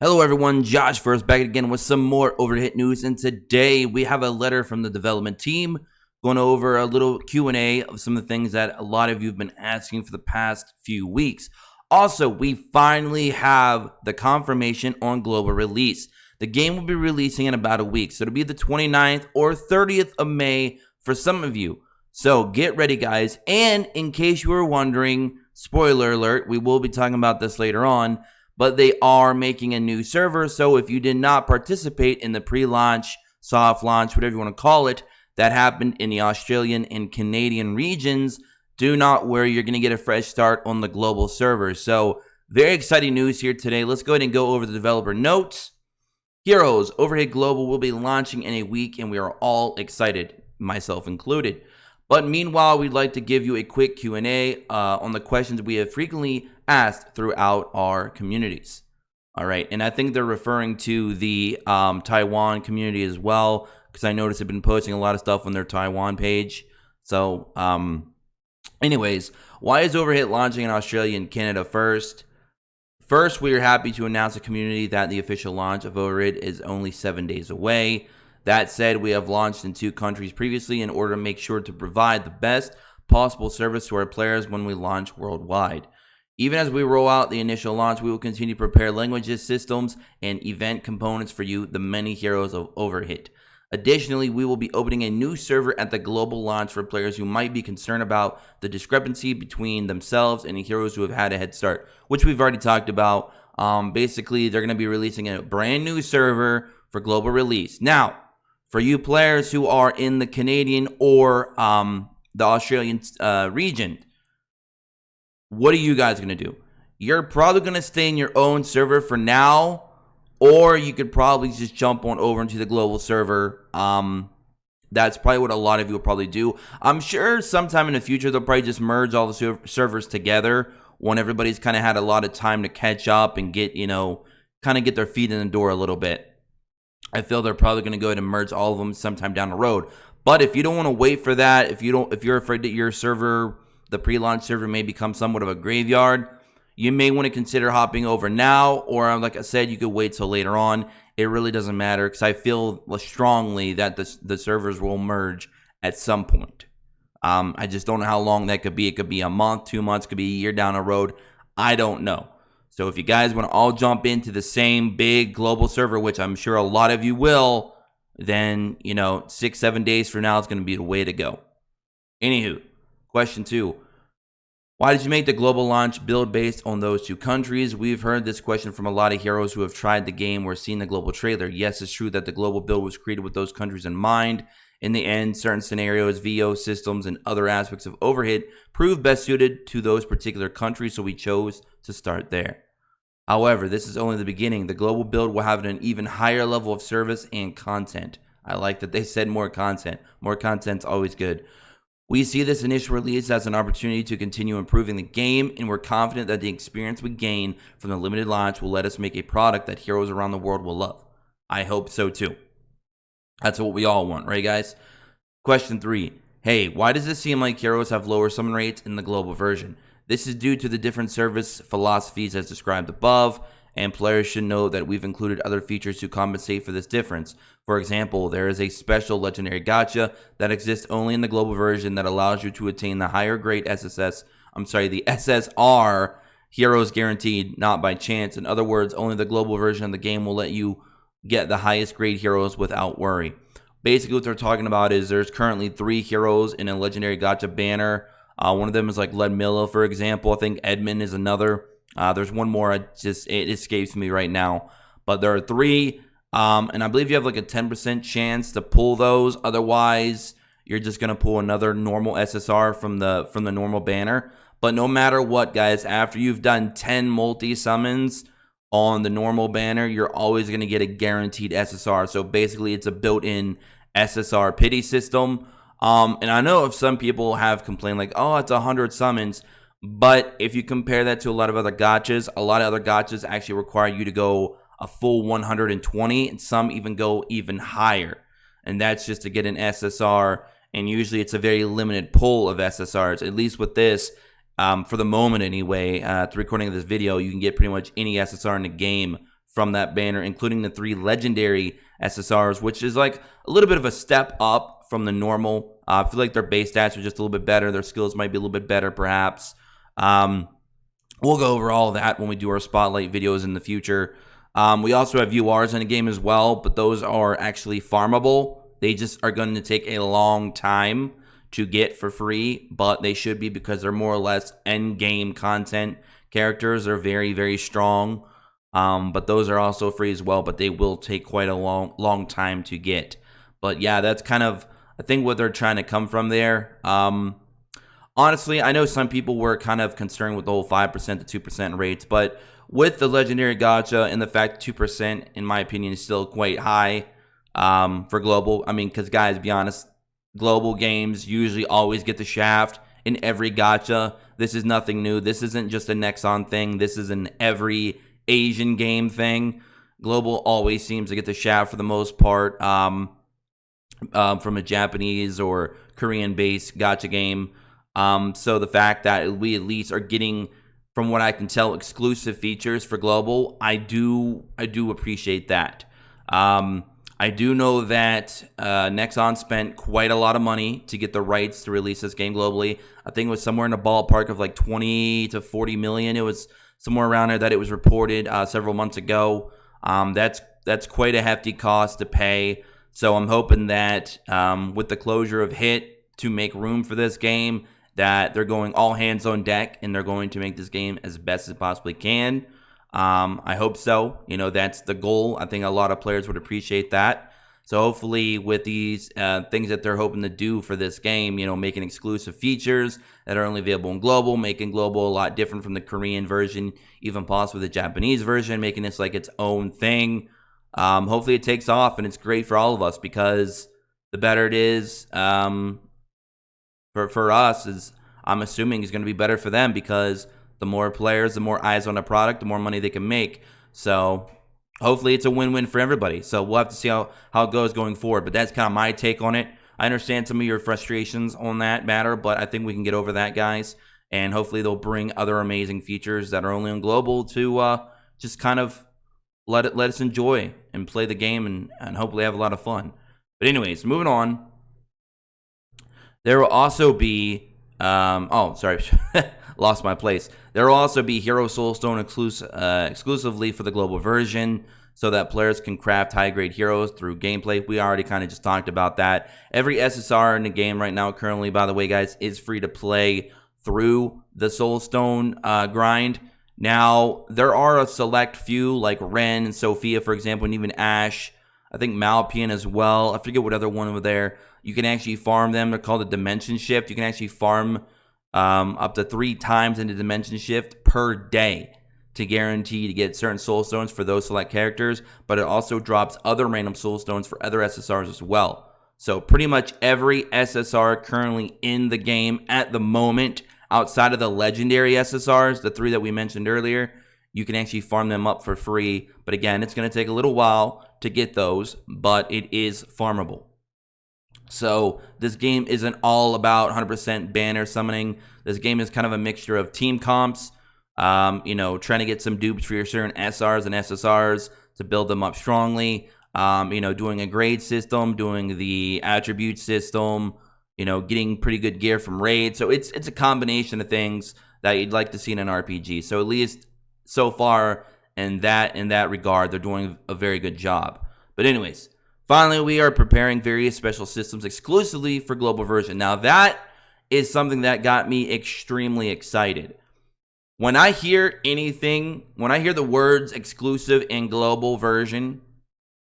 Hello everyone, Josh first back again with some more OverHit news, and today we have a letter from the development team going over a little Q&A of some of the things that a lot of you have been asking for the past few weeks. Also, we finally have the confirmation on global release. The game will be releasing in about a week, so it'll be the 29th or 30th of May for some of you. So get ready, guys. And in case you were wondering, spoiler alert, we will be talking about this later on, but they are making a new server. So if you did not participate in the pre-launch, soft launch, whatever you want to call it, that happened in the Australian and Canadian regions, do not worry, you're going to get a fresh start on the global server. So very exciting news here today. Let's go ahead and go over the developer notes. Heroes OverHit Global will be launching in a week, and we are all excited, myself included. But meanwhile, we'd like to give you a quick Q&A on the questions we have frequently asked throughout our communities. All right, and I think they're referring to the Taiwan community as well, because I noticed they've been posting a lot of stuff on their Taiwan page. So, anyways, why is OverHit launching in Australia and Canada first? First, we are happy to announce to the community that the official launch of OverHit is only 7 days away. That said, we have launched in 2 countries previously in order to make sure to provide the best possible service to our players when we launch worldwide. Even as we roll out the initial launch, we will continue to prepare languages, systems, and event components for you, the many heroes of OverHit. Additionally, we will be opening a new server at the global launch for players who might be concerned about the discrepancy between themselves and the heroes who have had a head start, which we've already talked about. Basically, they're going to be releasing a brand new server for global release. Now, for you players who are in the Canadian or the Australian region, what are you guys going to do? You're probably going to stay in your own server for now, or you could probably just jump on over into the global server. That's probably what a lot of you will probably do. I'm sure sometime in the future, they'll probably just merge all the servers together when everybody's kind of had a lot of time to catch up and get, kind of get their feet in the door a little bit. I feel they're probably going to go ahead and merge all of them sometime down the road. But if you don't want to wait for that, if you're afraid that your server, the pre-launch server, may become somewhat of a graveyard, you may want to consider hopping over now, or like I said, you could wait till later on. It really doesn't matter, because I feel strongly that the servers will merge at some point. I just don't know how long that could be. It could be a month, 2 months, could be a year down the road. I don't know. So if you guys want to all jump into the same big global server, which I'm sure a lot of you will, then, 6-7 days from now is going to be the way to go. Anywho, question 2. Why did you make the global launch build based on those 2 countries? We've heard this question from a lot of heroes who have tried the game or seen the global trailer. Yes, it's true that the global build was created with those countries in mind. In the end, certain scenarios, VO systems, and other aspects of OverHit proved best suited to those particular countries, so we chose to start there. However, this is only the beginning. The global build will have an even higher level of service and content. I like that they said more content. More content's always good. We see this initial release as an opportunity to continue improving the game, and we're confident that the experience we gain from the limited launch will let us make a product that heroes around the world will love. I hope so too. That's what we all want, right, guys? Question 3. Hey, why does it seem like heroes have lower summon rates in the global version? This is due to the different service philosophies as described above, and players should know that we've included other features to compensate for this difference. For example, there is a special legendary gacha that exists only in the global version that allows you to attain the higher grade the SSR heroes guaranteed, not by chance. In other words, only the global version of the game will let you get the highest grade heroes without worry. Basically, what they're talking about is there's currently 3 heroes in a legendary gacha banner. One of them is like Ludmilla, for example. I think Edmund is another. There's one more. It escapes me right now. But there are 3, and I believe you have like a 10% chance to pull those. Otherwise, you're just gonna pull another normal SSR from the normal banner. But no matter what, guys, after you've done 10 multi summons on the normal banner, you're always gonna get a guaranteed SSR. So basically, it's a built-in SSR pity system. And I know if some people have complained like, oh, it's 100 summons. But if you compare that to a lot of other gachas, a lot of other gachas actually require you to go a full 120, and some even go even higher. And that's just to get an SSR, and usually it's a very limited pool of SSRs. At least with this, for the moment anyway, at the recording of this video, you can get pretty much any SSR in the game from that banner, including the 3 legendary SSRs, which is like a little bit of a step up from the normal. I feel like their base stats are just a little bit better. Their skills might be a little bit better, perhaps. We'll go over all of that when we do our spotlight videos in the future. We also have URs in the game as well, but those are actually farmable. They just are going to take a long time to get for free, but they should be because they're more or less end-game content characters. They're very, very strong, but those are also free as well, but they will take quite a long time to get. But yeah, that's kind of, I think, what they're trying to come from there. Honestly, I know some people were kind of concerned with the whole 5% to 2% rates, but with the legendary gacha and the fact 2%, in my opinion, is still quite high for global. I mean, because guys, be honest, global games usually always get the shaft in every gacha. This is nothing new. This isn't just a Nexon thing. This is an every Asian game thing. Global always seems to get the shaft for the most part from a Japanese or Korean-based gacha game. So the fact that we at least are getting, from what I can tell, exclusive features for global, I do appreciate that. I do know that Nexon spent quite a lot of money to get the rights to release this game globally. I think it was somewhere in the ballpark of like 20 to 40 million. It was somewhere around there that it was reported several months ago. That's quite a hefty cost to pay. So I'm hoping that with the closure of Hit to make room for this game, that they're going all hands on deck and they're going to make this game as best as possibly can. I hope so. You know, that's the goal. I think a lot of players would appreciate that. So hopefully with these things that they're hoping to do for this game, you know, making exclusive features that are only available in global, making global a lot different from the Korean version, even possibly the Japanese version, making this like its own thing. Hopefully it takes off and it's great for all of us, because the better it is for us, is I'm assuming is going to be better for them, because the more players, the more eyes on the product, the more money they can make. So hopefully it's a win-win for everybody. So we'll have to see how it goes going forward. But that's kind of my take on it. I understand some of your frustrations on that matter, but I think we can get over that, guys. And hopefully they'll bring other amazing features that are only on global to just kind of let us enjoy and play the game and hopefully have a lot of fun. But anyways, moving on. There will also be lost my place. There will also be Hero Soulstone exclusively for the global version, so that players can craft high-grade heroes through gameplay. We already kind of just talked about that. Every SSR in the game right now, currently, by the way, guys, is free to play through the Soulstone grind. Now, there are a select few, like Ren and Sophia, for example, and even Ash. I think Malpian as well. I forget what other one over there. You can actually farm them. They're called a Dimension Shift. You can actually farm up to 3 times into Dimension Shift per day to guarantee to get certain soul stones for those select characters, but it also drops other random soul stones for other SSRs as well. So pretty much every SSR currently in the game at the moment, outside of the legendary SSRs, the 3 that we mentioned earlier, you can actually farm them up for free. But again, it's going to take a little while to get those, but it is farmable. So this game isn't all about 100% banner summoning. This game is kind of a mixture of team comps, you know, trying to get some dupes for your certain SRs and SSRs to build them up strongly, you know, doing a grade system, doing the attribute system, you know, getting pretty good gear from raid. So it's a combination of things that you'd like to see in an RPG. So at least so far in that regard, they're doing a very good job. But anyways, finally, we are preparing various special systems exclusively for global version. Now, that is something that got me extremely excited. When I hear the words exclusive and global version,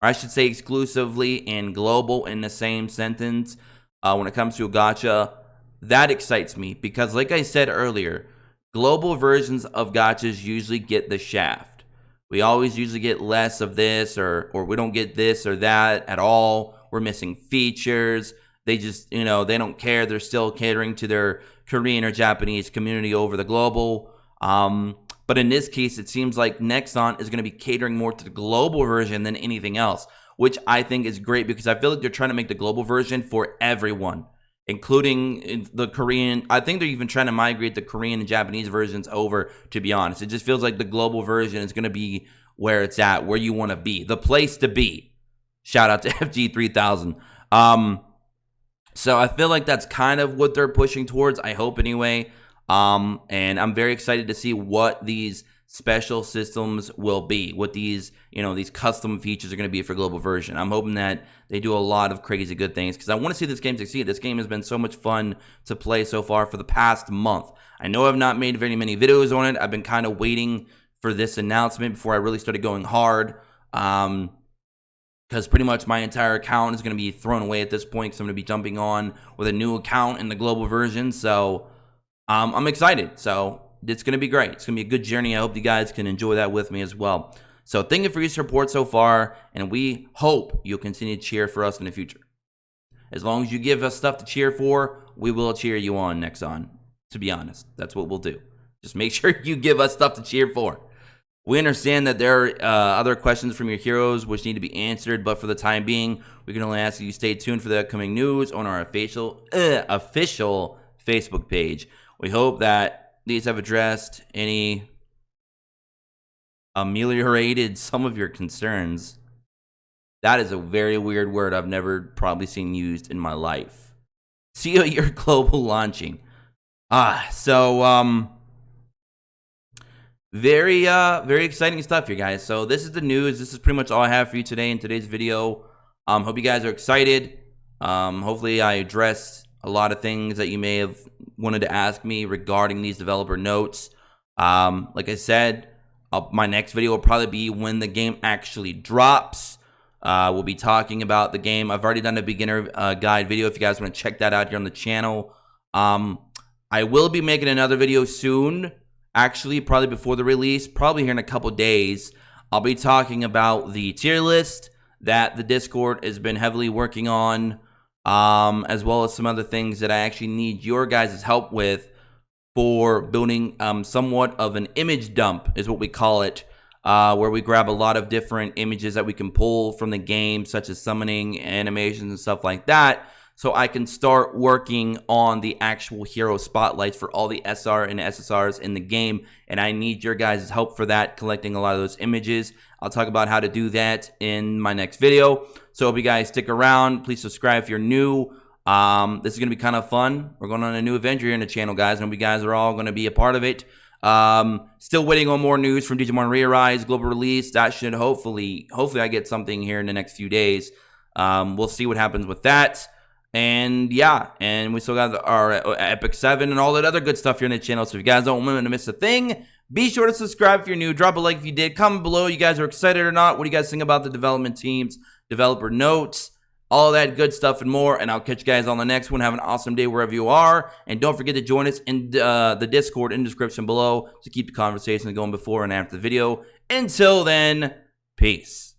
or I should say exclusively and global in the same sentence, when it comes to a gacha, that excites me. Because like I said earlier, global versions of gachas usually get the shaft. We always usually get less of this, or we don't get this or that at all. We're missing features. They just, you know, they don't care. They're still catering to their Korean or Japanese community over the global. But in this case, it seems like Nexon is going to be catering more to the global version than anything else, which I think is great, because I feel like they're trying to make the global version for everyone, including the Korean. I think they're even trying to migrate the Korean and Japanese versions over, to be honest. It just feels like the global version is going to be where it's at, where you want to be, the place to be. Shout out to FG3000. So I feel like that's kind of what they're pushing towards, I hope anyway. And I'm very excited to see what these special systems will be, what these, these custom features are going to be for global version. I'm hoping that they do a lot of crazy good things because I want to see this game succeed. This game has been so much fun to play so far for the past month. I know I've not made very many videos on it. I've been kind of waiting for this announcement before I really started going hard. Because pretty much my entire account is going to be thrown away at this point because I'm going to be jumping on with a new account in the global version. So I'm excited. So it's going to be great. It's going to be a good journey. I hope you guys can enjoy that with me as well. So thank you for your support so far, and we hope you'll continue to cheer for us in the future. As long as you give us stuff to cheer for, we will cheer you on next on. To be honest, that's what we'll do. Just make sure you give us stuff to cheer for. We understand that there are other questions from your heroes which need to be answered, but for the time being, we can only ask you to stay tuned for the upcoming news on our official Facebook page. We hope that these have addressed ameliorated some of your concerns. That is a very weird word I've never probably seen used in my life. See you at your global launching. Very exciting stuff here, guys. So this is the news. This is pretty much all I have for you today in today's video. Hope you guys are excited. Hopefully I addressed a lot of things that you may have wanted to ask me regarding these developer notes. Like I said, my next video will probably be when the game actually drops. We'll be talking about the game. I've already done a beginner guide video if you guys want to check that out here on the channel. I will be making another video soon. Actually, probably before the release, probably here in a couple days. I'll be talking about the tier list that the Discord has been heavily working on, as well as some other things that I actually need your guys' help with for building somewhat of an image dump, is what we call it, where we grab a lot of different images that we can pull from the game, such as summoning, animations, and stuff like that, so I can start working on the actual hero spotlights for all the SR and SSRs in the game, and I need your guys' help for that, collecting a lot of those images. I'll talk about how to do that in my next video, so hope you guys stick around. Please subscribe if you're new. This is going to be kind of fun. We're going on a new adventure here in the channel, guys, and we guys are all going to be a part of it. Still waiting on more news from Digimon Re-Arise global release. That should hopefully I get something here in the next few days. We'll see what happens with that. And yeah, and we still got our Epic 7 and all that other good stuff here on the channel. So if you guys don't want to miss a thing, be sure to subscribe if you're new. Drop a like if you did. Comment below you guys are excited or not. What do you guys think about the development teams, developer notes, all that good stuff and more. And I'll catch you guys on the next one. Have an awesome day wherever you are. And don't forget to join us in the Discord in the description below to keep the conversation going before and after the video. Until then, peace.